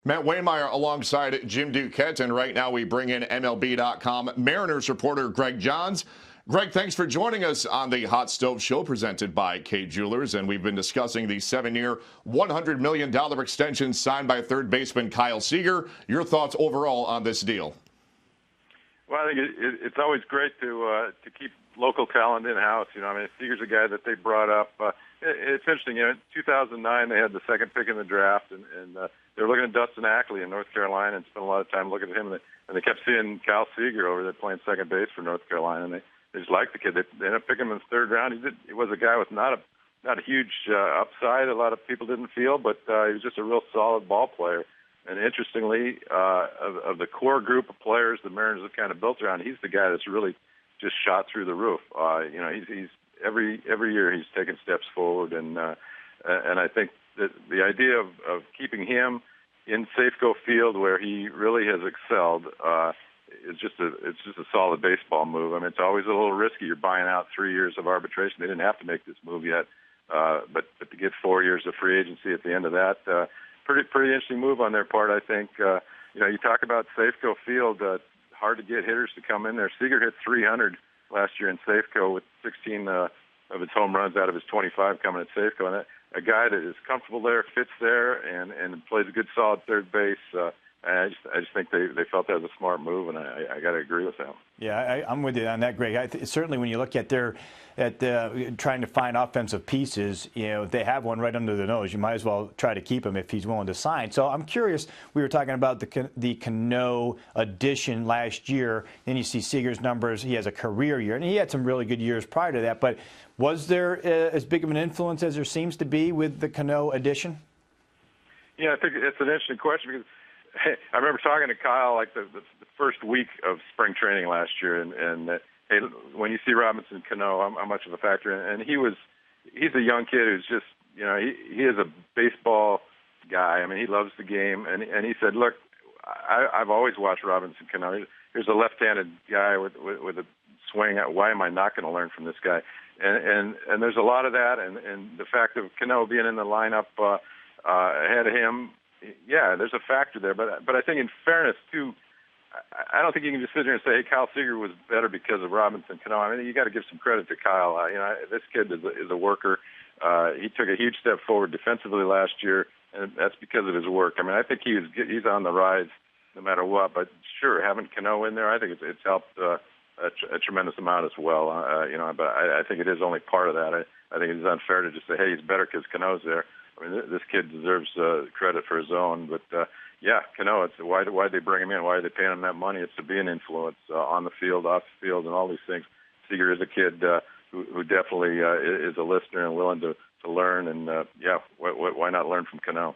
Matt Wainmeyer alongside Jim Duquette, and right now we bring in MLB.com Mariners reporter Greg Johns. Greg, thanks for joining us on the Hot Stove Show presented by Kay Jewelers, and we've been discussing the 7-year, $100 million extension signed by third baseman Kyle Seager. Your thoughts overall on this deal? Well, I think it's always great to keep local talent in-house. Seager's a guy that they brought up. It's interesting. In 2009, they had the second pick in the draft, and they were looking at Dustin Ackley in North Carolina and spent a lot of time looking at him. And they kept seeing Kyle Seager over there playing second base for North Carolina, and they just liked the kid. They ended up picking him in the third round. He was a guy with not a huge upside. A lot of people didn't feel, but he was just a real solid ball player. And interestingly, of the core group of players the Mariners have kind of built around, he's the guy that's really just shot through the roof. He's every year he's taken steps forward, and I think that the idea of keeping him in Safeco Field where he really has excelled is just a solid baseball move. I mean, it's always a little risky. You're buying out 3 years of arbitration. They didn't have to make this move yet, but to get 4 years of free agency at the end of that. Pretty interesting move on their part, I think. You talk about Safeco Field, hard to get hitters to come in there. Seager hit 300 last year in Safeco with 16 of his home runs out of his 25 coming at Safeco. And a guy that is comfortable there, fits there, and plays a good solid third base. I just think they felt that was a smart move, and I got to agree with them. Yeah, I'm with you on that, Greg. Certainly, when you look at trying to find offensive pieces, they have one right under the nose. You might as well try to keep him if he's willing to sign. So I'm curious. We were talking about the Cano addition last year. Then you see Seager's numbers. He has a career year, and he had some really good years prior to that. But was there as big of an influence as there seems to be with the Cano addition? Yeah, I think it's an interesting question because I remember talking to Kyle like the first week of spring training last year, and hey, when you see Robinson Cano, how much of a factor? And he's a young kid who's just he is a baseball guy. I mean, he loves the game, and he said, look, I've always watched Robinson Cano. Here's a left-handed guy with a swing. Why am I not going to learn from this guy? And there's a lot of that, and the fact of Cano being in the lineup ahead of him. Yeah, there's a factor there, but I think in fairness too, I don't think you can just sit here and say, hey, Kyle Seager was better because of Robinson Cano. I mean, you got to give some credit to Kyle. This kid is a worker. He took a huge step forward defensively last year, and that's because of his work. I mean, I think he's on the rise no matter what. But sure, having Cano in there, I think it's helped a tremendous amount as well. But I think it is only part of that. I think it is unfair to just say, hey, he's better because Cano's there. I mean, this kid deserves credit for his own. But, yeah, Cano, it's why they bring him in? Why are they paying him that money? It's to be an influence on the field, off the field, and all these things. Seager is a kid who definitely is a listener and willing to learn. And, yeah, why not learn from Cano?